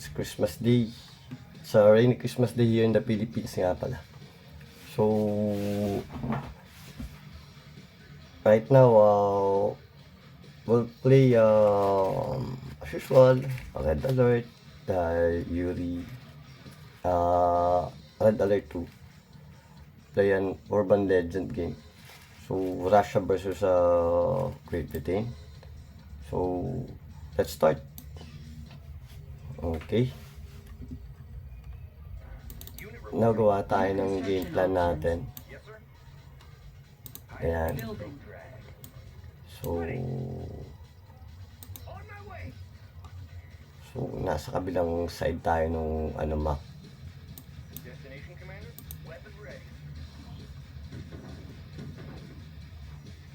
It's Christmas Day. It's a rainy Christmas Day here in the Philippines nga pala. So, right now, we'll play, as usual, Red Alert, Yuri, Red Alert 2. Play an Urban Legend game. So, Russia versus Great Britain. So, let's start. Okay. Nagawa tayo ng game plan natin. Ayan. So, nasa kabilang side tayo nung map.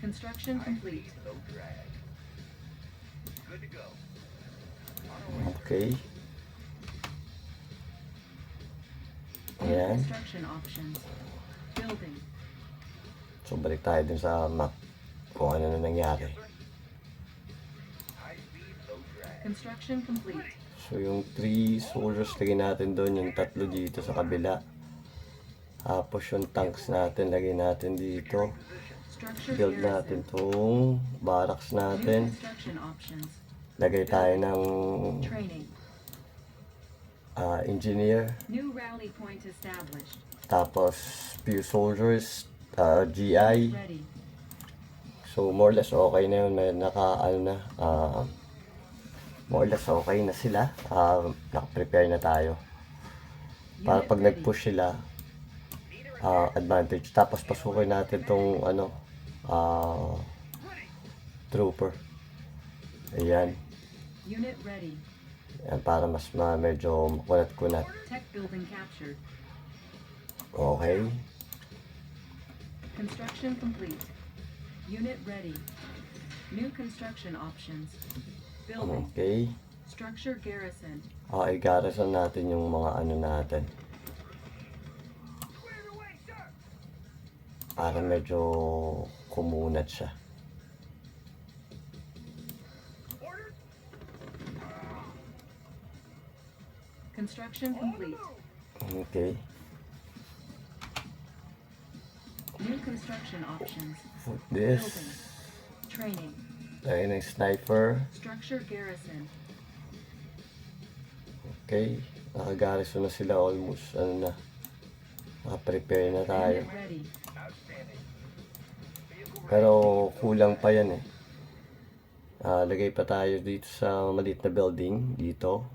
Construction complete. Okay. Ayan. Construction options. Building. So, balik tayo dun sa map kung ano na nangyari. Construction complete. So, yung 3 soldiers lagay natin doon, yung 3 dito sa kabila. Tapos yung tanks natin, lagay natin dito. Structure Build natin tong barracks New natin. construction options. Lagay tayo ng Training. engineer. New rally point established. Tapos, few soldiers, GI. Ready. So, more or less okay na yun. May more or less okay na sila. Naka-prepare na tayo. Para Unit pag ready. nag-push sila, advantage. Tapos, pasukin natin tong, trooper. Ayan. Unit ready. Ayan, para mas medyo kunat-kunat. Tech building captured. Okay. Construction complete. Unit ready. New construction options. Building. Okay. Structure garrison. Okay, garrison natin yung mga natin. Para medyo kumunat siya. Construction complete. Okay. New construction options. Put this. Building. Training. Tayo ng sniper. Structure garrison. Okay. Nakagarrison na sila almost. Naka-prepare na tayo. Unit ready. Pero kulang pa yan eh. Lagay pa tayo dito sa maliit na building. Dito.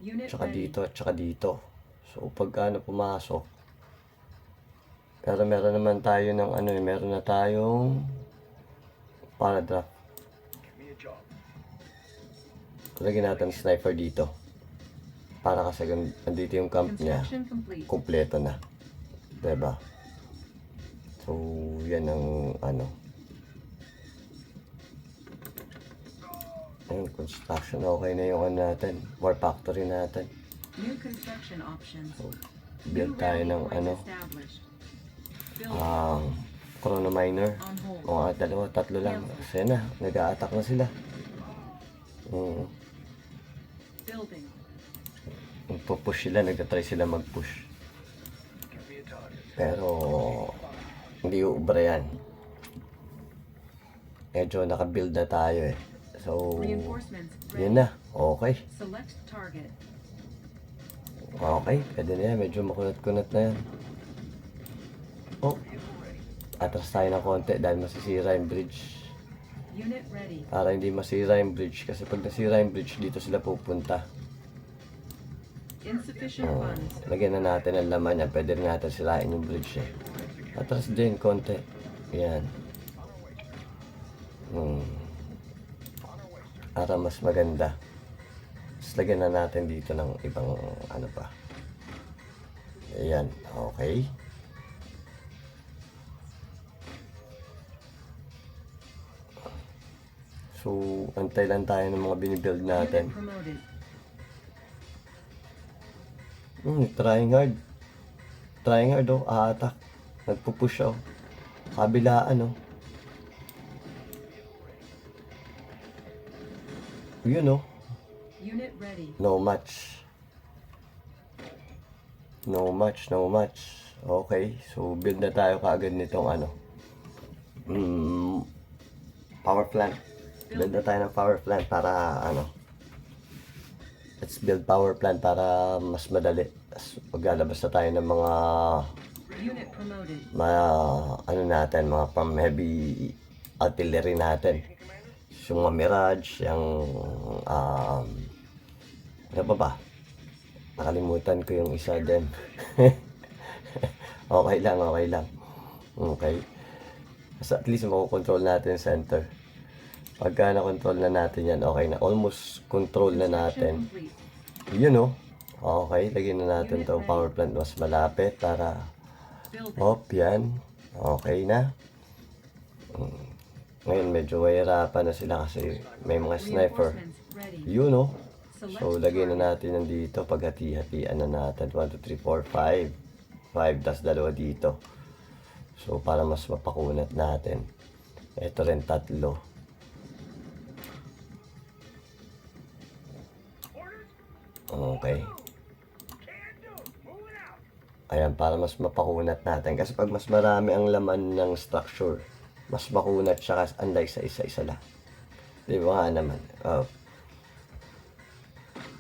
Unit Tsaka ready. dito at tsaka dito. So pag pumasok. Pero meron naman tayo ng meron na tayong paradraft. Lagyan natin sniper dito. Para kasi nandito yung camp niya. Construction complete. Kompleto na. Diba? So, yan ang Ayun, construction. Okay na yung natin. War factory natin. New construction options. So, New build tayo rally ng point established. Building. chrono miner. On hold. Mga 2, 3 lang. Kasi na, nag-a-attack na sila. Building. Push sila, nagtatry sila mag-push. Pero, hindi uubra yan. Medyo naka-build na tayo eh. So, Reinforcements yun ready. na. Okay. Select target. Okay, pwede na yan. Medyo makunat-kunat na yan. Oh, atras tayo ng konti dahil masisira yung bridge. Unit ready. Para hindi masira yung bridge. Kasi pag nasira yung bridge, dito sila pupunta. Insufficient funds. Lagyan na natin ang laman yan. Pwede rin natin sirain yung bridge eh. Atras din, konti. Yan. Para mas maganda. Tapos lagyan na natin dito ng ibang pa. Ayan, okay. So, antay lang tayo ng mga binibuild natin. Unit promoted. Trying hard. Trying hard attack. Nagpupush Kabilaan Yun Unit ready. No match. No match, no match. Okay, so build na tayo kaagad nitong ano. Power plant. Build na tayo ng power plant para ano. Let's build power plant para mas madali. Paglalabas na tayo ng mga Unit promoted. ano natin, mga pang heavy artillery natin. Yung mga Mirage, yung ano pa ba? Nakalimutan ko yung isa din. Okay lang, okay lang. Okay. So at least makokontrol natin yung center. Pagka na-control na natin yan, okay na. Almost control na natin. Complete. Yun o. Okay, lagyan na natin itong power plant mas malapit para Building. yan. Okay na. Ngayon medyo mahirapan na sila kasi may mga sniper. Reinforcements ready. Yun o. Select So lagyan na target. natin nandito. Paghati-hatian na natin. 1, 2, 3, 4, 5. 5 tas dalawa dito. So para mas mapakunat natin. Ito rin 3. Okay. Ayan, para mas mapakunat natin. Kasi pag mas marami ang laman ng structure, mas makunat siya kasi unlike sa isa-isa lang. Di ba nga naman?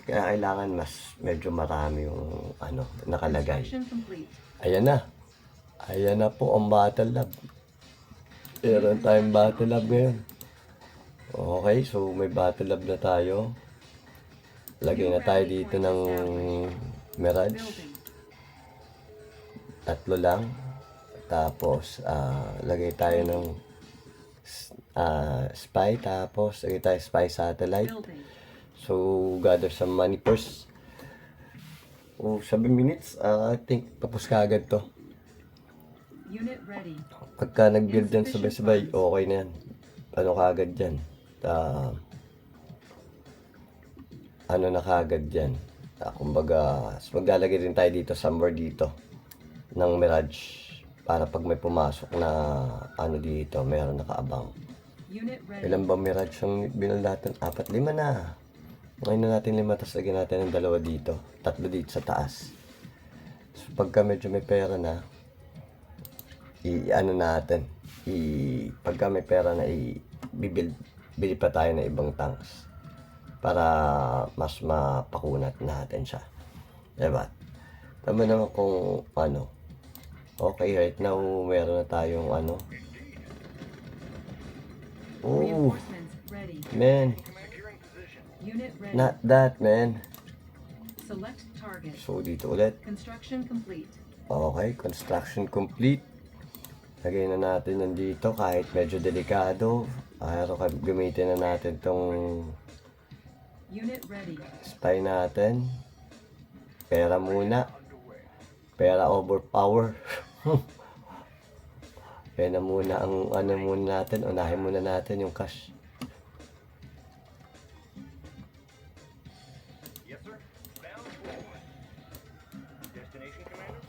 Kaya kailangan mas medyo marami yung ano, nakalagay. Construction complete. Ayan na. Ayan na po ang battle lab. Meron tayong battle lab ngayon. Okay, so may battle lab na tayo. Lagay na tayo dito ng Mirage. Building. 3 lang. Tapos, lagay tayo ng spy. Tapos, lagay tayo spy satellite. Building. So, gather some money first. 7 minutes. I think tapos ka agad to. Unit ready. Pagka nag-build yan sabay-sabay, okay na yan. Ano kaagad dyan? Ano na kaagad dyan? Kumbaga, maglalagay din tayo dito, somewhere dito, ng Mirage. Para pag may pumasok na ano dito, meron nakaabang. Unit ready. Ilan ba Mirage yung binuild natin? 4, 5 na. Ngayon na natin 5, tapos lagyan natin ng 2 dito. 3 dito sa taas. So, pagka medyo may pera na, pagka may pera na, bili pa tayo ng ibang tanks. Para mas mapakunat natin siya. Diba? Tama naman kung ano. Okay, right now, meron na tayong ano. Oh, Reinforcements ready. man. Unit ready. Not that, man. Select target. So, dito ulit. Construction complete. Okay, construction complete. Lagay na natin nandito kahit medyo delikado. Pero gamitin na natin tong Unit ready. spy natin. Pera muna. Pera overpower. Pera muna ang ano muna natin. Unahin muna natin yung cash. Yes, sir. Bound forward. Destination, Commander?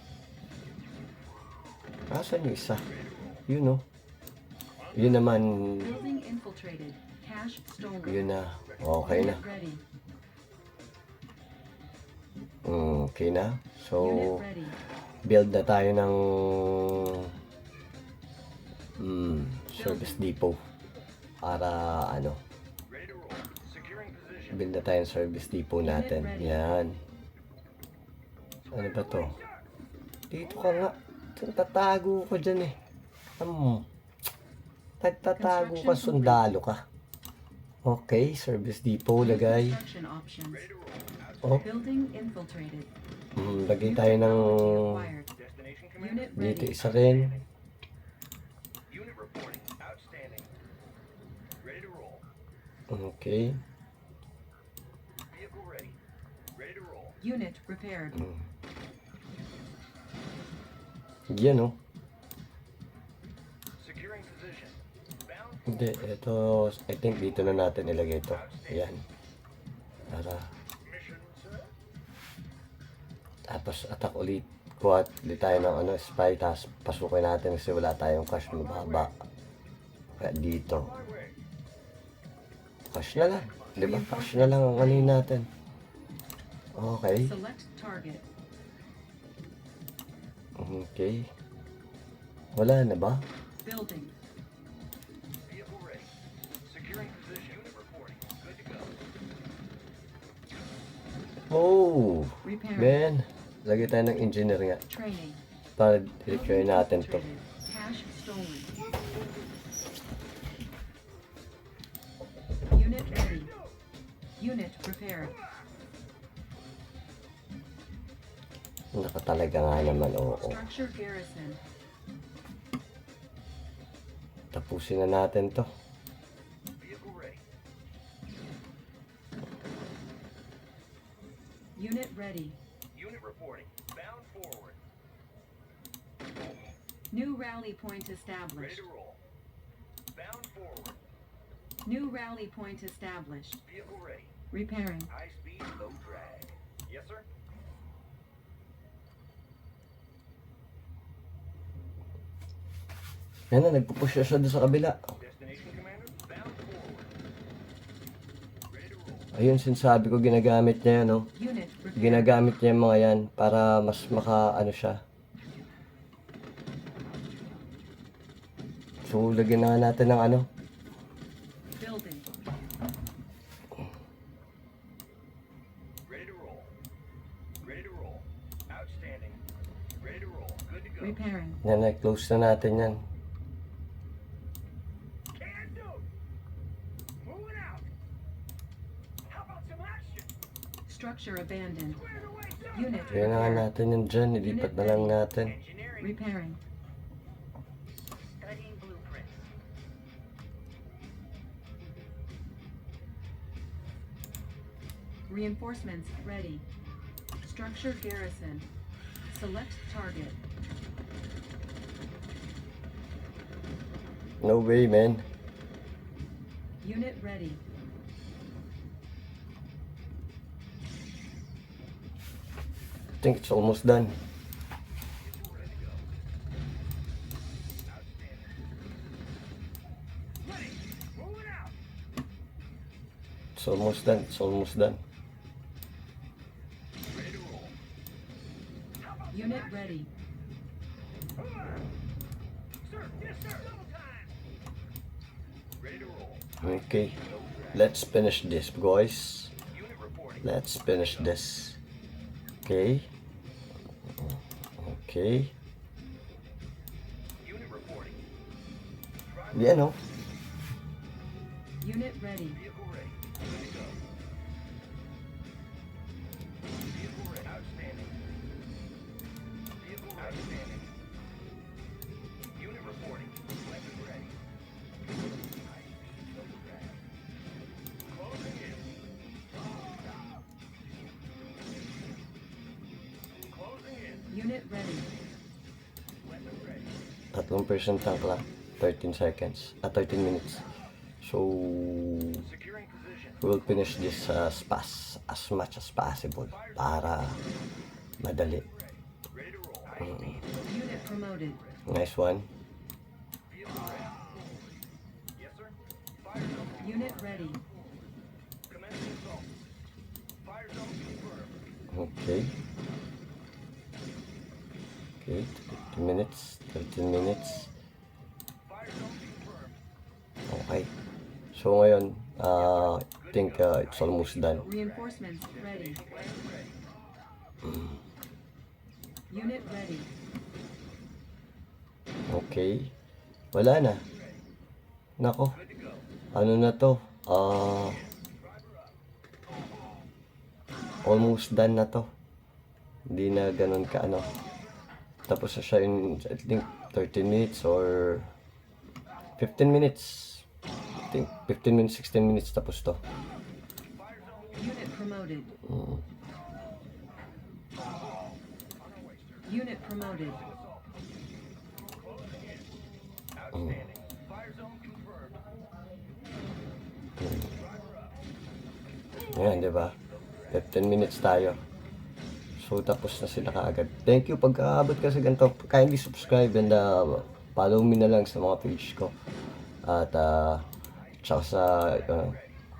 Asan yung isa? Yun o. Yun naman. Building infiltrated. Cash stolen. Yun na. Okay na. Unit ready. Okay na. So, Unit ready. build na tayo ng service depot. Para ano, Ready to roll. Securing position. build na tayo ng service depot natin. Yan. Ano ba to? Dito ka nga. Tatago ko dyan eh. Tatago ka, sundalo ka. Okay, service depot lagay. Construction options. Oh, Building infiltrated. lagay tayo ng Acquired. Destination, Unit Commander? dito ready. isa rin. Unit reporting. Outstanding. Ready to roll. Okay. Vehicle ready. Ready to roll. Unit repaired. Yan oh. Securing position. Bound. Hindi, ito, I think dito na natin ilagay ito. Ayan. Para, Mission, sir. tapos attack ulit. Kuha ulit tayo ng ano, spy, tapos pasukin natin kasi wala tayong cash mababa. Kaya dito. My way. Cash na lang. Di ba? Cash na lang ang ano natin. Okay. Select target. Okay. Wala na ba? Building. Vehicle ready. Securing position. Unit reporting. Good to go. Oh! Repairing. Man, lagay tayo ng engineer nga Training. para i-repair natin to. Infiltrated. Cash stolen. Unit ready. Unit prepared. Naka talaga nga naman, oo. Structure garrison. Tapusin na natin to. Vehicle ready. Unit ready. Unit reporting. Bound forward. New rally point Ready established. to roll. Bound forward. New rally point established. Vehicle ready. Repairing. High speed, low drag. Yes, sir. Yan na, nagpupush siya doon sa kabila. Destination commander. Bound forward. Ready to roll. Ayun, sinasabi ko, ginagamit niya yan, no? Unit prepared. Ginagamit niya yung mga yan para mas ano siya. So, lagyan na nga natin ng ano. Building. Ready to roll. Ready to roll. Outstanding. Ready to roll. Good to go. Repairing. Yan, close na natin yan. Can do. Moving out. How about some action? Structure abandoned. Squared away, sir. Unit Kaya na nga prepared. natin yun dyan. Ilipat na lang natin. Engineering. Repairing. Studying blueprints. Reinforcements ready. Structure garrison. Select target. No way, man. Unit ready. I think it's almost done. Ready. Moving out. It's almost done. It's almost done. Ready to roll. How about Unit ready. Sir, yes, sir. Double time. Ready to roll. Okay. Let's finish this, guys. Unit reporting. Let's finish this. Okay. Okay. Unit reporting. Yan, oh. Unit ready. Vehicle ready. Good to go. Vehicle ready. Outstanding. Vehicle outstanding. Unit reporting. Weapon ready. High speed, low drag. Closing in. Closing in. Unit ready. Weapon ready. 3% tank lang. 13 seconds. 13 minutes. So, Securing position. we'll finish this as much as possible para madali. Ready to roll. High speed. Unit promoted. Nice one. Vehicle ready. Yes, sir. Fire zone. Unit ready. Commencing assault. Fire zone confirmed. Okay. Okay, 13 minutes. 13 minutes. Fire zone confirmed. Okay. So ngayon, I think it's almost done. Reinforcements ready. Unit ready. Okay. Wala na. Nako. Good to go. Ano na to? Almost done na to. Hindi na ganun ka ano. Tapos na siya in, I think, 13 minutes or 15 minutes. I think 15 minutes, 16 minutes tapos to. Unit promoted. Mm. Unit promoted. Outstanding. Fire zone confirmed. Ayan, di ba? 15 minutes tayo. So, tapos na sila kaagad. Thank you pagkaabot ka sa ganito. Kindly subscribe and follow me na lang sa mga page ko. At, tsaka sa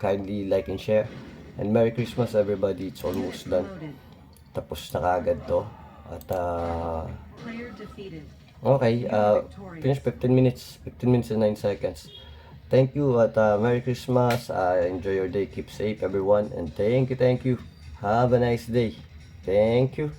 kindly like and share. And Merry Christmas everybody. It's Unit almost done. promoted. Tapos na kaagad to. At Player defeated. okay, finish 15 minutes. 15 minutes and 9 seconds. Thank you at Merry Christmas. Enjoy your day. Keep safe everyone. And thank you. Have a nice day. Thank you.